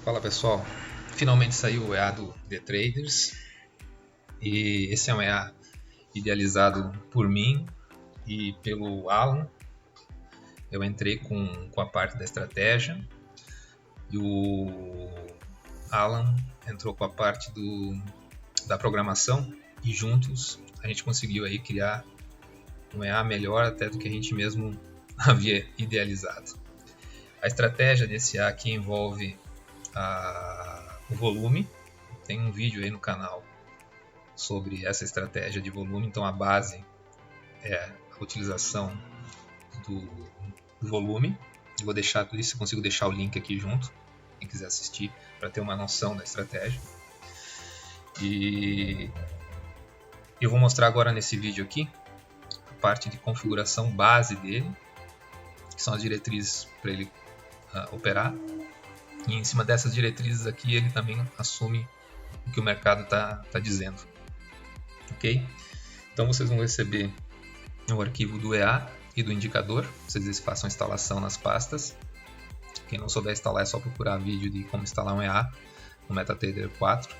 Fala pessoal, finalmente saiu o EA do The Traders e esse é um EA idealizado por mim e pelo Alan. Eu entrei com a parte da estratégia e o Alan entrou com a parte da programação e juntos a gente conseguiu aí criar um EA melhor até do que a gente mesmo havia idealizado. A estratégia desse EA aqui envolve o volume. Tem um vídeo aí no canal sobre essa estratégia de volume. Então a base é a utilização do volume. Eu vou deixar tudo isso, eu consigo deixar o link aqui junto, quem quiser assistir, para ter uma noção da estratégia. E eu vou mostrar agora nesse vídeo aqui a parte de configuração base dele, que são as diretrizes para ele operar. E em cima dessas diretrizes aqui ele também assume o que o mercado está dizendo. Ok? Então vocês vão receber o arquivo do EA e do indicador. Vocês façam a instalação nas pastas. Quem não souber instalar é só procurar vídeo de como instalar um EA no MetaTrader 4.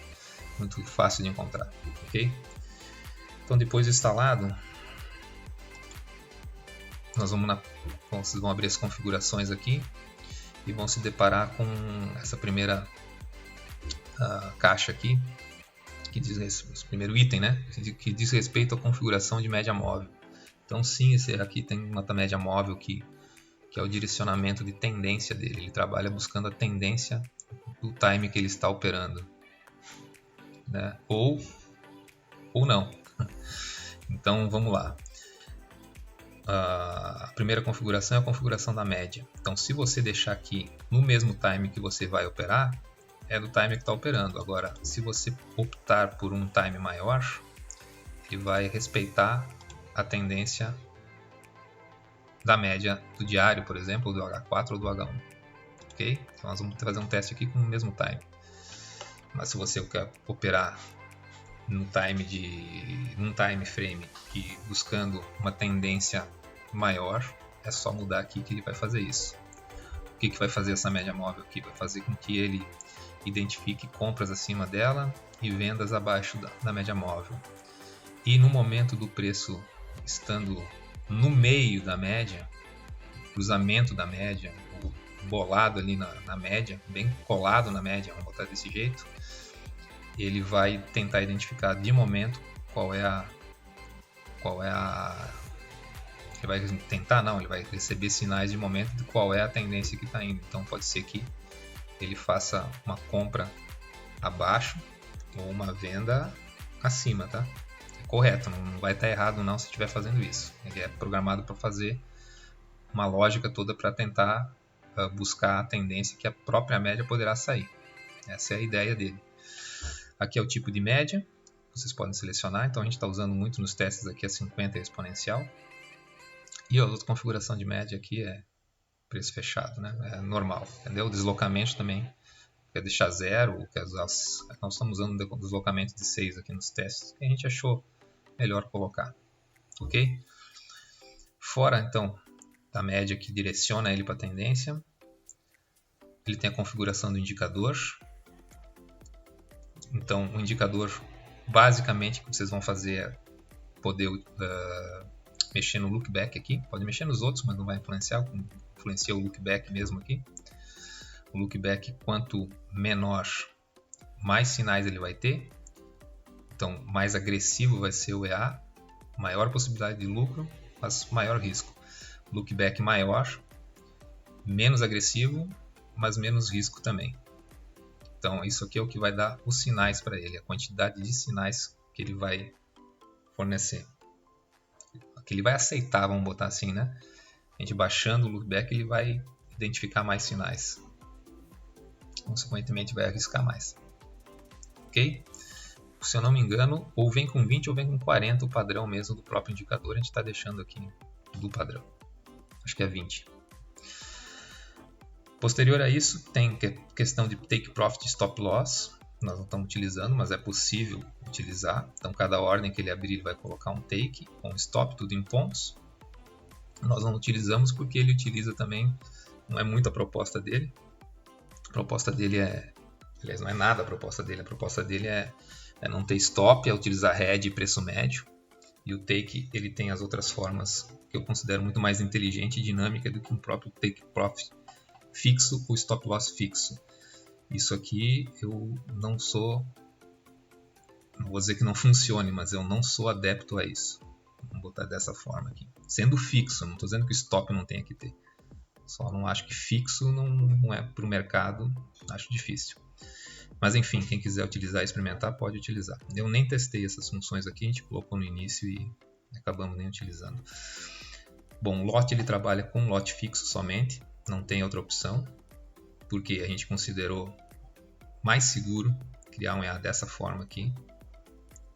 Muito fácil de encontrar. Ok? Então depois de instalado, vocês vão abrir as configurações aqui e vão se deparar com essa primeira caixa aqui, que diz esse primeiro item, né, que diz respeito à configuração de média móvel. Então sim, esse aqui tem uma média móvel que é o direcionamento de tendência dele. Ele trabalha buscando a tendência do time que ele está operando, né? ou não. Então vamos lá. A primeira configuração é a configuração da média. Então se você deixar aqui no mesmo time que você vai operar, é do time que está operando. Agora, se você optar por um time maior, ele vai respeitar a tendência da média do diário, por exemplo, do H4 ou do H1. Ok? Então nós vamos fazer um teste aqui com o mesmo time. Mas se você quer operar num time frame que buscando uma tendência maior, é só mudar aqui que ele vai fazer isso. O que vai fazer essa média móvel aqui? Vai fazer com que ele identifique compras acima dela e vendas abaixo da média móvel. E no momento do preço estando no meio da média, cruzamento da média, bolado ali na média, bem colado na média, vamos botar desse jeito, ele vai tentar identificar de momento qual é a ele vai tentar, não, ele vai receber sinais de momento de qual é a tendência que está indo. Então pode ser que ele faça uma compra abaixo ou uma venda acima, tá? É correto, não vai estar errado não se estiver fazendo isso. Ele é programado para fazer uma lógica toda para tentar buscar a tendência que a própria média poderá sair. Essa é a ideia dele. Aqui é o tipo de média, vocês podem selecionar. Então a gente está usando muito nos testes aqui a 50 exponencial. E a outra configuração de média aqui é preço fechado, né? É normal, entendeu? O deslocamento também quer deixar zero, nós estamos usando o deslocamento de 6 aqui nos testes, que a gente achou melhor colocar, ok? Fora então da média que direciona ele para a tendência, ele tem a configuração do indicador. Então o indicador, basicamente, o que vocês vão fazer é poder mexer no lookback aqui, pode mexer nos outros, mas não vai influenciar o lookback mesmo aqui. O lookback, quanto menor, mais sinais ele vai ter. Então, mais agressivo vai ser o EA, maior possibilidade de lucro, mas maior risco. Lookback maior, menos agressivo, mas menos risco também. Então, isso aqui é o que vai dar os sinais para ele, a quantidade de sinais que ele vai fornecer. Que ele vai aceitar, vamos botar assim, né? A gente baixando o lookback, ele vai identificar mais sinais. Consequentemente, vai arriscar mais. Ok? Se eu não me engano, ou vem com 20 ou vem com 40 o padrão mesmo do próprio indicador. A gente está deixando aqui do padrão. Acho que é 20. Posterior a isso, tem questão de take profit e stop loss. Nós não estamos utilizando, mas é possível utilizar. Então, cada ordem que ele abrir, ele vai colocar um take com stop, tudo em pontos. Nós não utilizamos porque ele utiliza também, não é muito a proposta dele. A proposta dele é Aliás, não é nada a proposta dele é não ter stop, é utilizar head e preço médio. E o take, ele tem as outras formas que eu considero muito mais inteligente e dinâmica do que um próprio take profit fixo ou stop loss fixo. Isso aqui eu não sou, não vou dizer que não funcione, mas eu não sou adepto a isso. Vamos botar dessa forma aqui. Sendo fixo, não estou dizendo que o stop não tenha que ter. Só não acho que fixo não é para o mercado, acho difícil. Mas enfim, quem quiser utilizar e experimentar, pode utilizar. Eu nem testei essas funções aqui, a gente colocou no início e acabamos nem utilizando. Bom, o lote ele trabalha com lote fixo somente, não tem outra opção, porque a gente considerou mais seguro criar um EA dessa forma aqui,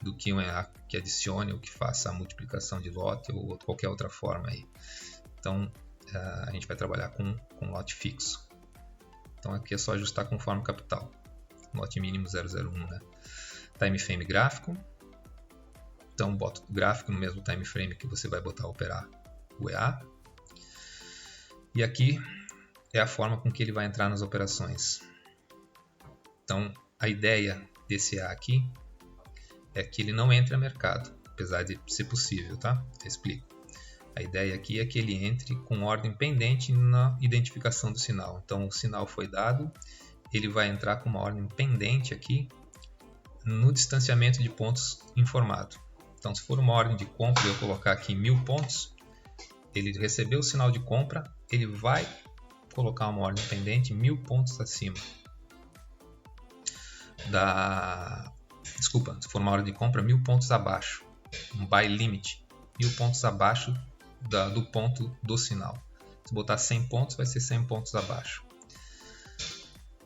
do que um EA que adicione ou que faça a multiplicação de lote ou qualquer outra forma aí. Então, a gente vai trabalhar com lote fixo. Então aqui é só ajustar conforme capital. Lote mínimo 001, né? Time frame gráfico. Então bota o gráfico no mesmo time frame que você vai botar operar o EA. E aqui é a forma com que ele vai entrar nas operações. Então a ideia desse EA aqui é que ele não entre a mercado, apesar de ser possível, tá? Eu explico. A ideia aqui é que ele entre com ordem pendente na identificação do sinal. Então o sinal foi dado, ele vai entrar com uma ordem pendente aqui no distanciamento de pontos informado. Então se for uma ordem de compra e eu colocar aqui 1000 pontos, ele recebeu o sinal de compra, ele vai colocar uma ordem pendente 1000 pontos acima Desculpa, se for uma ordem de compra 1000 pontos abaixo, um buy limit, 1000 pontos abaixo do ponto do sinal. Se botar 100 pontos, vai ser 100 pontos abaixo.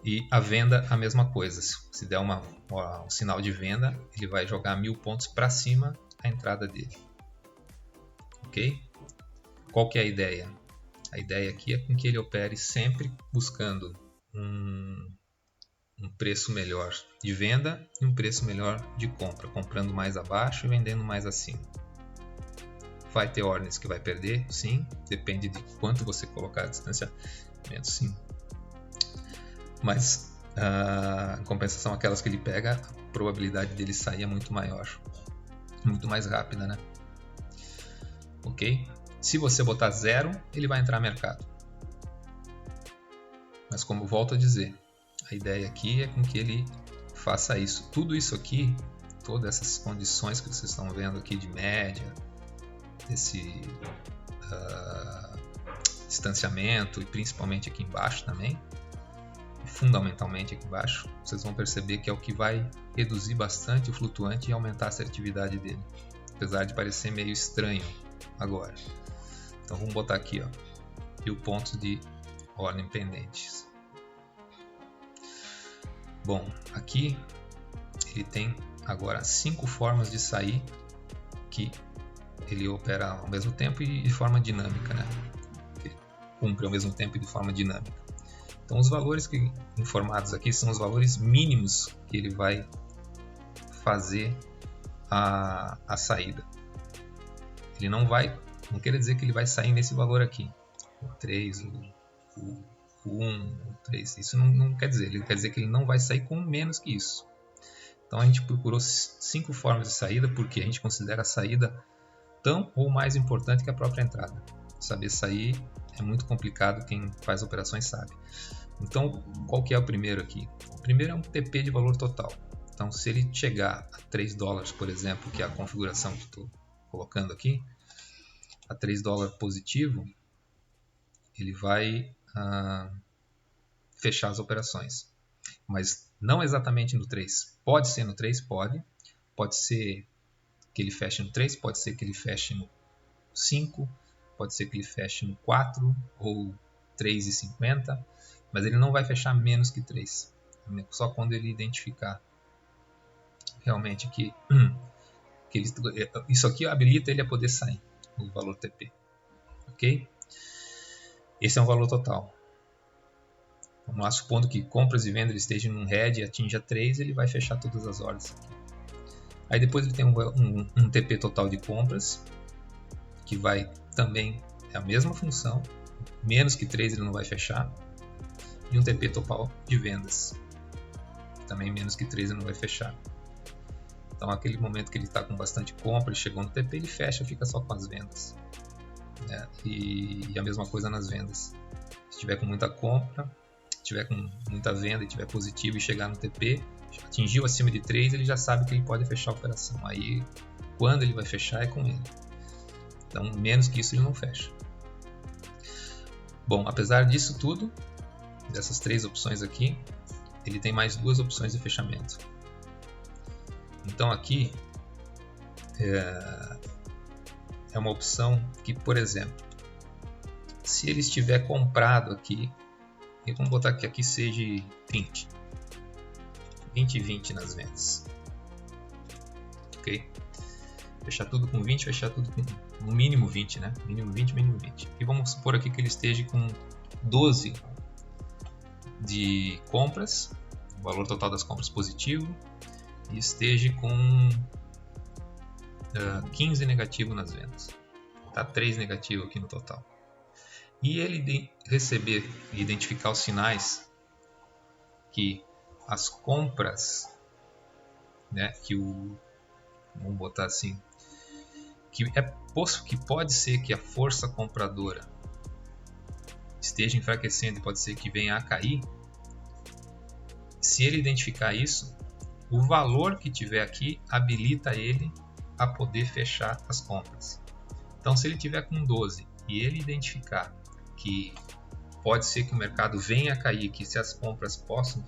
E a venda, a mesma coisa. Se der um sinal de venda, ele vai jogar 1000 pontos para cima a entrada dele. Ok? Qual que é a ideia? A ideia aqui é com que ele opere sempre buscando um preço melhor de venda e um preço melhor de compra, comprando mais abaixo e vendendo mais acima. Vai ter ordens que vai perder, sim, depende de quanto você colocar a distanciamento, sim. Mas em compensação, aquelas que ele pega, a probabilidade dele sair é muito maior, muito mais rápida, né? Ok? Se você botar 0, ele vai entrar no mercado. Mas como volto a dizer, a ideia aqui é com que ele faça isso. Tudo isso aqui, todas essas condições que vocês estão vendo aqui de média, desse distanciamento e principalmente aqui embaixo também, fundamentalmente aqui embaixo, vocês vão perceber que é o que vai reduzir bastante o flutuante e aumentar a assertividade dele, apesar de parecer meio estranho agora. Então vamos botar aqui, ó, 1000 pontos de ordem pendentes. Bom, aqui ele tem agora 5 formas de sair que ele opera ao mesmo tempo e de forma dinâmica, né? Ele cumpre ao mesmo tempo e de forma dinâmica. Então os valores informados aqui são os valores mínimos que ele vai fazer a saída. Ele não quer dizer que ele vai sair nesse valor aqui, o 3, o 1, o 3, isso não quer dizer, ele quer dizer que ele não vai sair com menos que isso. Então a gente procurou 5 formas de saída porque a gente considera a saída tão ou mais importante que a própria entrada. Saber sair é muito complicado, quem faz operações sabe. Então, qual que é o primeiro aqui? O primeiro é um TP de valor total. Então, se ele chegar a $3, por exemplo, que é a configuração que estou colocando aqui, a $3 positivo, ele vai fechar as operações. Mas não exatamente no 3. Pode ser no 3? Pode ser que ele feche no 3, pode ser que ele feche no 5, pode ser que ele feche no 4 ou 3,50, mas ele não vai fechar menos que 3. Só quando ele identificar realmente que isso aqui habilita ele a poder sair, o valor TP. Ok? Esse é um valor total. Vamos lá, supondo que compras e vendas estejam num head e atinja 3, ele vai fechar todas as ordens aqui. Aí depois ele tem um TP total de compras, que vai também, é a mesma função, menos que 3 ele não vai fechar, e um TP total de vendas. também menos que 3 ele não vai fechar. Então aquele momento que ele está com bastante compra, ele chegou no TP, ele fecha, fica só com as vendas, né? E a mesma coisa nas vendas. Se tiver com muita compra, tiver com muita venda e tiver positivo e chegar no TP, atingiu acima de 3, ele já sabe que ele pode fechar a operação. Aí quando ele vai fechar é com ele. Então menos que isso ele não fecha. Bom, apesar disso tudo, dessas 3 opções aqui, ele tem mais 2 opções de fechamento. Então aqui é uma opção que, por exemplo, se ele estiver comprado aqui, e vamos botar que aqui seja 20 e 20 nas vendas, ok? Fechar tudo com 20, fechar tudo com no mínimo 20, né? Mínimo 20, mínimo 20. E vamos supor aqui que ele esteja com 12 de compras, o valor total das compras positivo, e esteja com 15 negativo nas vendas. Tá 3 negativo aqui no total. E ele receber e identificar os sinais que as compras, né, vamos botar assim, que pode ser que a força compradora esteja enfraquecendo e pode ser que venha a cair. Se ele identificar isso, o valor que tiver aqui habilita ele a poder fechar as compras. Então, se ele tiver com 12 e ele identificar que pode ser que o mercado venha a cair, que se as compras possam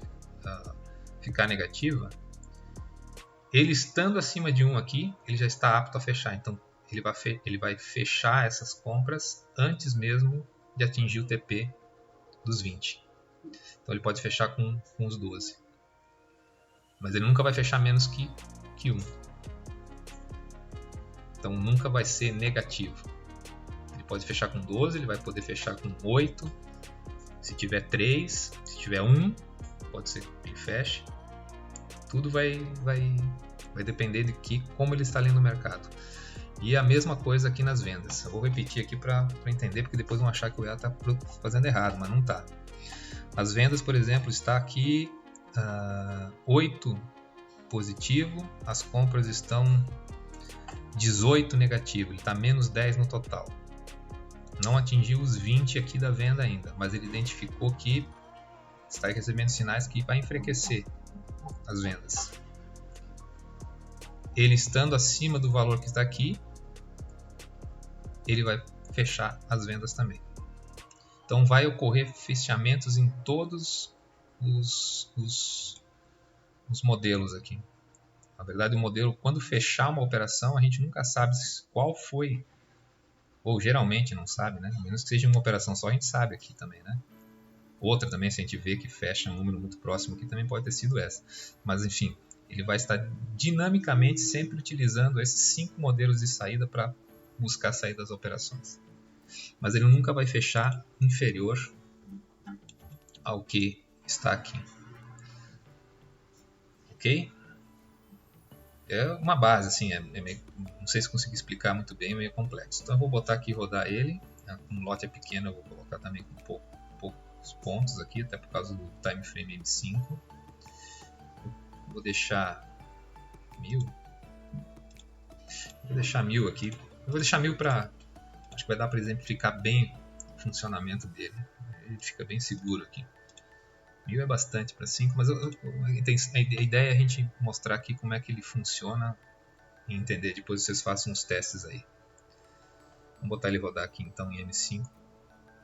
ficar negativa, ele estando acima de 1 aqui, ele já está apto a fechar. Então, ele vai fechar essas compras antes mesmo de atingir o TP dos 20. Então, ele pode fechar com os 12. Mas ele nunca vai fechar menos que 1. Então nunca vai ser negativo. Ele pode fechar com 12, ele vai poder fechar com 8. Se tiver 3, se tiver 1, pode ser que ele feche. Tudo vai depender de como ele está ali no mercado. E a mesma coisa aqui nas vendas. Eu vou repetir aqui para entender, porque depois vão achar que o EA está fazendo errado, mas não está. As vendas, por exemplo, está aqui 8 positivo, as compras estão 18 negativo, ele está menos 10 no total. Não atingiu os 20 aqui da venda ainda, mas ele identificou que está recebendo sinais que vai enfraquecer as vendas. Ele estando acima do valor que está aqui, ele vai fechar as vendas também. Então vai ocorrer fechamentos em todos os modelos aqui. Na verdade, o modelo, quando fechar uma operação, a gente nunca sabe qual foi, ou geralmente não sabe, né? A menos que seja uma operação só, a gente sabe aqui também, né? Outra também, se a gente vê que fecha um número muito próximo aqui, também pode ter sido essa. Mas enfim, ele vai estar dinamicamente sempre utilizando esses 5 modelos de saída para buscar sair das operações. Mas ele nunca vai fechar inferior ao que está aqui. Ok? É uma base, assim, meio, não sei se consegui explicar muito bem, é meio complexo. Então eu vou botar aqui e rodar ele. Um lote é pequeno, eu vou colocar também com poucos pontos aqui, até por causa do time frame M5. Vou deixar 1000. Vou deixar 1000 aqui. Eu vou deixar 1000 para... Acho que vai dar para exemplificar bem o funcionamento dele. Ele fica bem seguro aqui. 1000 é bastante para 5, mas a ideia é a gente mostrar aqui como é que ele funciona e entender. Depois vocês façam uns testes aí. Vamos botar ele rodar aqui então em M5.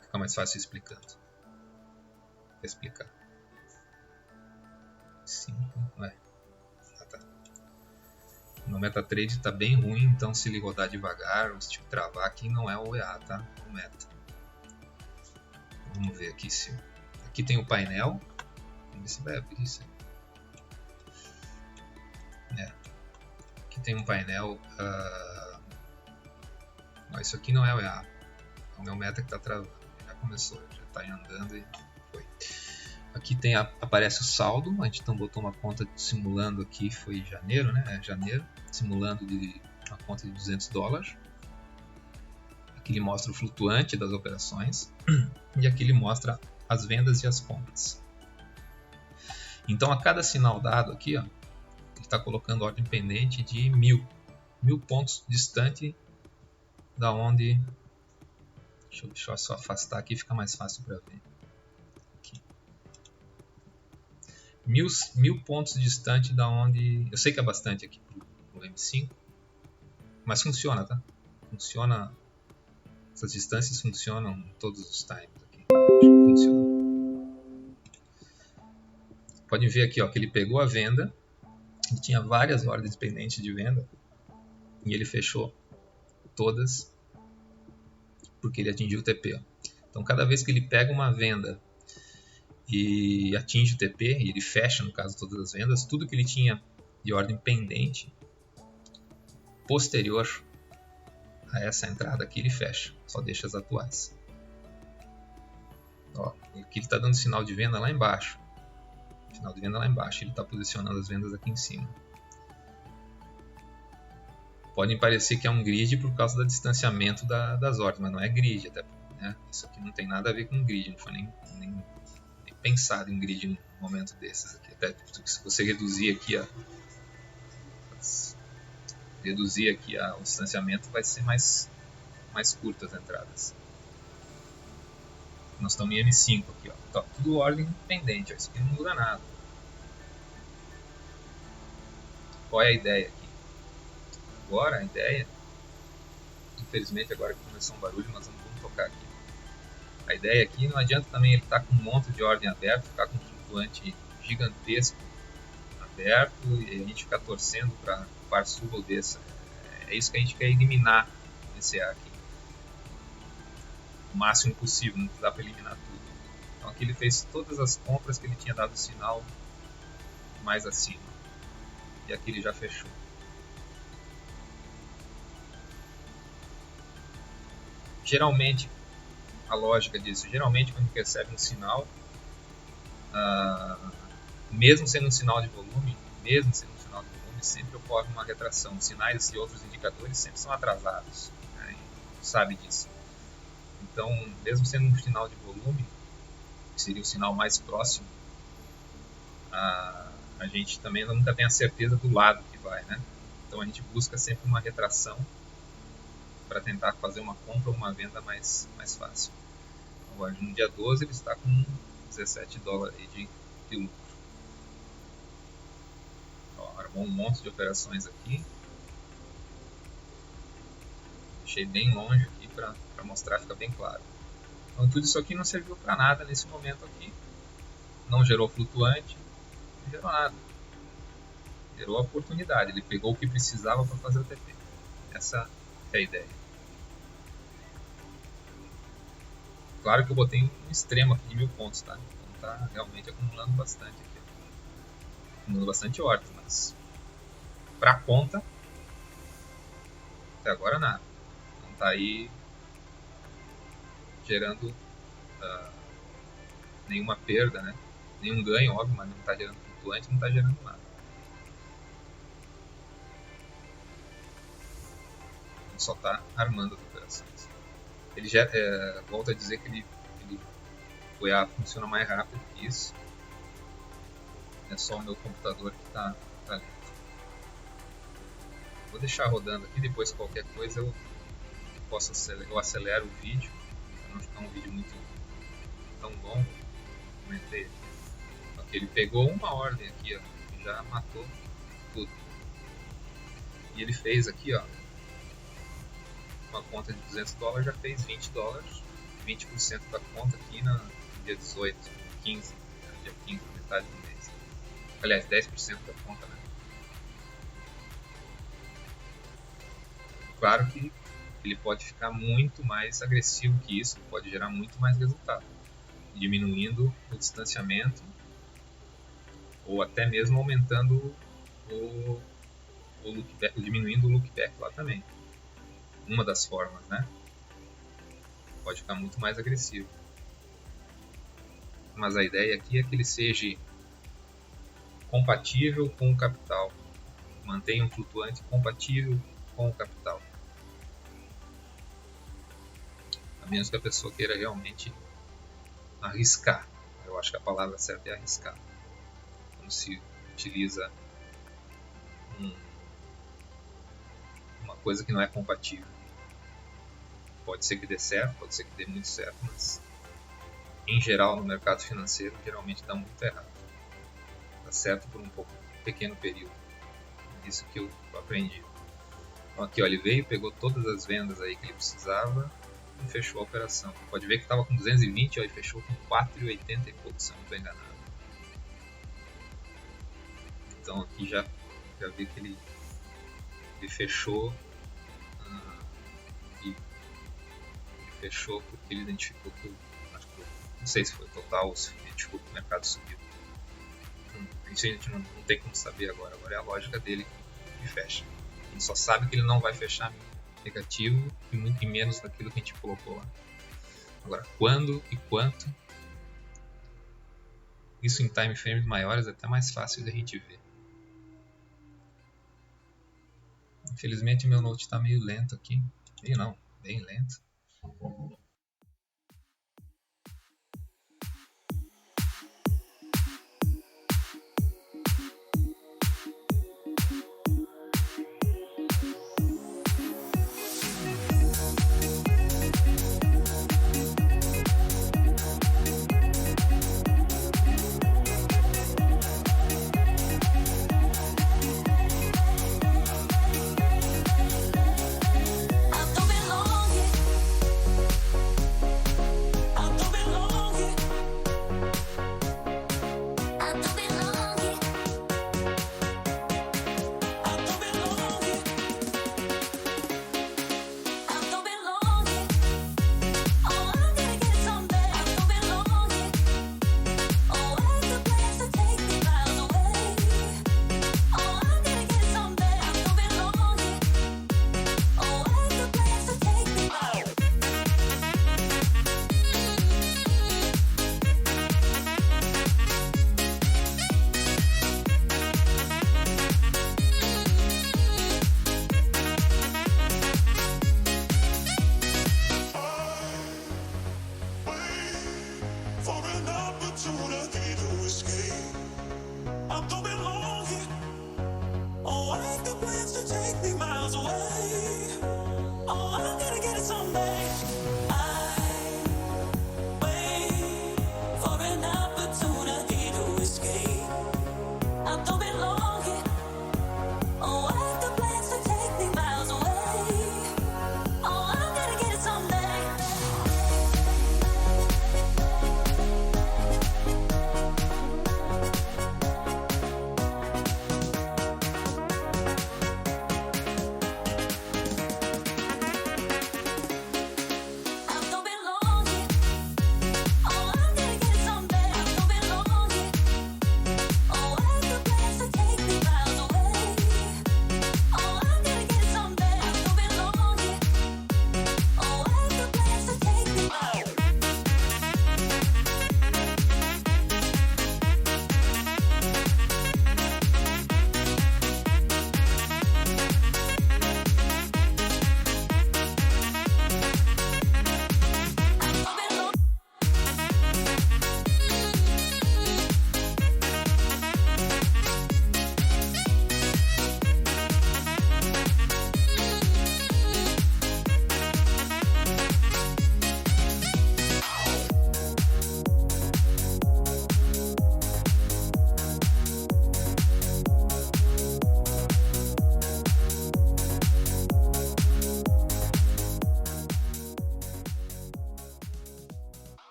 Fica mais fácil explicando. Vou explicar. 5, ué. Tá. O meu MetaTrader está bem ruim, então se ele rodar devagar ou se travar aqui não é o EA, tá? O Meta. Vamos ver aqui se... Aqui tem o painel. Vamos ver se vai abrir isso aí. Aqui tem um painel. Não, isso aqui não é o EA. É o meu Meta que está travando. Já começou, já está andando e foi. Aqui tem aparece o saldo. A gente então botou uma conta simulando aqui. Foi janeiro, né? Janeiro. Simulando uma conta de $200. Aqui ele mostra o flutuante das operações. E aqui ele mostra as vendas e as compras. Então a cada sinal dado aqui, ó, ele está colocando ordem pendente de 1000 pontos distante da onde... Deixa eu só afastar aqui, fica mais fácil para ver. Aqui. 1000 pontos distante da onde... Eu sei que é bastante aqui pro M5, mas funciona, tá? Funciona. Essas distâncias funcionam em todos os times aqui. Acho que funciona. Podem ver aqui, ó, que ele pegou a venda. Ele tinha várias ordens pendentes de venda e ele fechou todas porque ele atingiu o TP. Ó. Então, cada vez que ele pega uma venda e atinge o TP, e ele fecha, no caso, todas as vendas, tudo que ele tinha de ordem pendente posterior a essa entrada aqui, ele fecha, só deixa as atuais. Ó, aqui ele está dando sinal de venda lá embaixo. Sinal de venda lá embaixo, ele está posicionando as vendas aqui em cima. Podem parecer que é um grid por causa do distanciamento das ordens, mas não é grid, até, né? Isso aqui não tem nada a ver com grid, não foi nem pensado em grid num momento desses aqui. Até se você reduzir aqui o distanciamento, vai ser mais curto as entradas. Nós estamos em M5 aqui, ó. Tá tudo ordem pendente, ó. Isso aqui não muda nada. Qual é a ideia aqui? Agora a ideia, infelizmente agora que começou um barulho, nós vamos tocar aqui. A ideia aqui não adianta também ele estar com um monte de ordem aberta, ficar com um flutuante gigantesco aberto e a gente ficar torcendo para o par suba ou desça. É isso que a gente quer eliminar nesse ar aqui. O máximo possível, não dá para eliminar tudo. Então aqui ele fez todas as compras que ele tinha dado sinal mais acima. E aqui ele já fechou. Geralmente, a lógica disso, geralmente quando recebe um sinal, mesmo sendo um sinal de volume, sempre ocorre uma retração. Os sinais e outros indicadores sempre são atrasados, né? A gente sabe disso. Então, mesmo sendo um sinal de volume, que seria o sinal mais próximo, a gente também nunca tem a certeza do lado que vai, né? Então a gente busca sempre uma retração para tentar fazer uma compra ou uma venda mais fácil. Agora, no dia 12 ele está com 17 dólares de lucro. Ó, armou um monte de operações aqui. Deixei bem longe aqui para mostrar, fica bem claro. Então tudo isso aqui não serviu para nada nesse momento aqui. Não gerou flutuante, não gerou nada. Gerou a oportunidade, ele pegou o que precisava para fazer o TP. Essa é a ideia. Claro que eu botei um extremo aqui de 1000 pontos, tá? Então tá realmente acumulando bastante aqui. Acumulando bastante ordem, mas pra conta, até agora nada. Não tá aí gerando nenhuma perda, né? Nenhum ganho, óbvio, mas não tá gerando flutuante, não tá gerando nada. Ele só tá armando as operações. Ele já volta a dizer que ele o EA funciona mais rápido que isso. É só o meu computador que está lento. Vou deixar rodando aqui, depois qualquer coisa eu acelero o vídeo, para não ficar um vídeo muito tão longo. Comentei aqui. Ele pegou uma ordem aqui, ó, e já matou tudo. E ele fez aqui, ó, uma conta de 200 dólares, já fez 20 dólares, 20% da conta aqui no dia 18, 15, dia 15, metade do mês. Aliás, 10% da conta, né? Claro que ele pode ficar muito mais agressivo que isso, pode gerar muito mais resultado, diminuindo o distanciamento ou até mesmo aumentando o lookback, diminuindo o lookback lá também. Uma das formas, né? Pode ficar muito mais agressivo. Mas a ideia aqui é que ele seja compatível com o capital. Mantenha um flutuante compatível com o capital. A menos que a pessoa queira realmente arriscar. Eu acho que a palavra certa é arriscar. quando se utiliza uma coisa que não é compatível. Pode ser que dê certo, pode ser que dê muito certo, mas em geral no mercado financeiro geralmente dá muito errado. Dá certo por um pequeno período. Isso que eu aprendi. Então aqui ó, ele veio, pegou todas as vendas aí que ele precisava e fechou a operação. Pode ver que estava com 220 ó, e fechou com 4,80 e pouco, se eu não estou enganado. Então aqui já vi que ele fechou e fechou porque ele identificou que não sei se foi total ou se identificou que o mercado subiu. Isso a gente não tem como saber agora é a lógica dele que fecha. A gente só sabe que ele não vai fechar negativo e muito menos daquilo que a gente colocou lá. Agora, quando e quanto, isso em time frames maiores é até mais fácil da gente ver. Infelizmente meu note está meio lento aqui. Meio não, bem lento.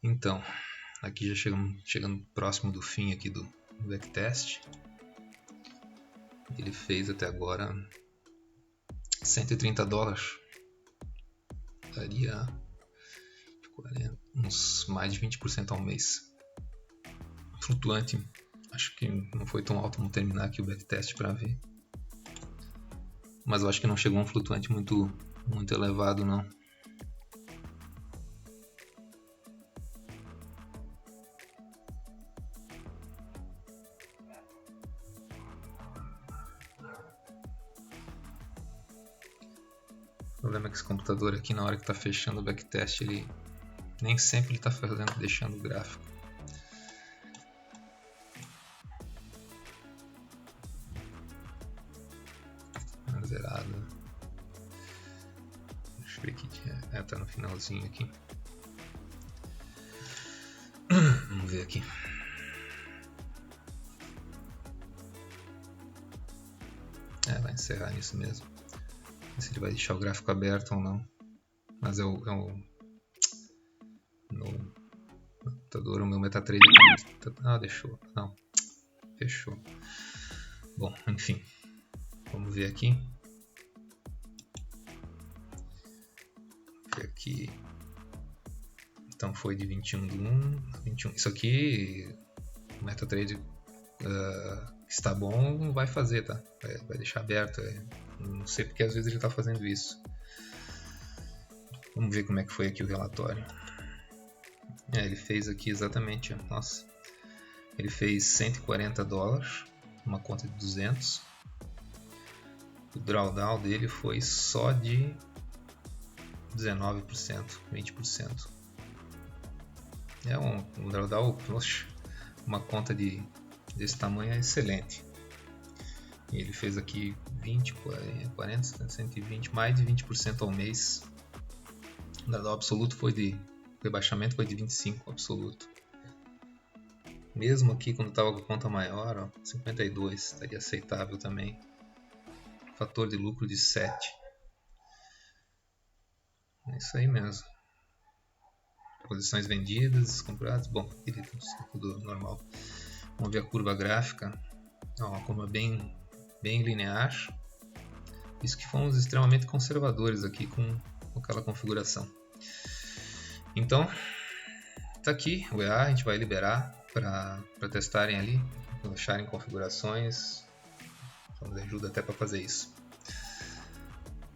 Então, aqui já chegando próximo do fim aqui do backtest. Ele fez até agora $130. Daria 40, uns mais de 20% ao mês. Flutuante, acho que não foi tão alto, vamos terminar aqui o backtest para ver. Mas eu acho que não chegou a um flutuante muito elevado não. problema é que esse computador aqui, na hora que está fechando o backtest, ele nem sempre está deixando o gráfico. Zerado. Deixa eu ver aqui. Tá no finalzinho aqui. Vamos ver aqui. Vai encerrar nisso mesmo. Não sei se ele vai deixar o gráfico aberto ou não. Mas no computador, o meu MetaTrader. Deixou. Não. Fechou. Bom, enfim. Vamos ver aqui. Aqui. Então foi de 21/1. Isso aqui, o MetaTrader está bom, vai fazer, tá? Vai deixar aberto. Não sei porque às vezes ele está fazendo isso. Vamos ver como é que foi aqui o relatório. Ele fez aqui exatamente, nossa, ele fez $140, uma conta de 200. O drawdown dele foi só de 19%, 20%. Um drawdown, uma conta desse tamanho é excelente. E ele fez aqui 20, 40, 120, mais de 20% ao mês. O drawdown absoluto o rebaixamento foi de 25% absoluto. Mesmo aqui quando estava com conta maior, 52, estaria aceitável também. Fator de lucro de 7. É isso aí mesmo. Posições vendidas, compradas. Bom, tudo normal. Vamos ver a curva gráfica. Uma curva bem linear. Isso que fomos extremamente conservadores aqui com aquela configuração. Então, está aqui o EA. A gente vai liberar para testarem ali, deixarem configurações. Nos ajuda até para fazer isso.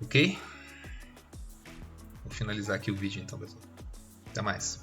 Ok? Vou finalizar aqui o vídeo então, pessoal. Até mais.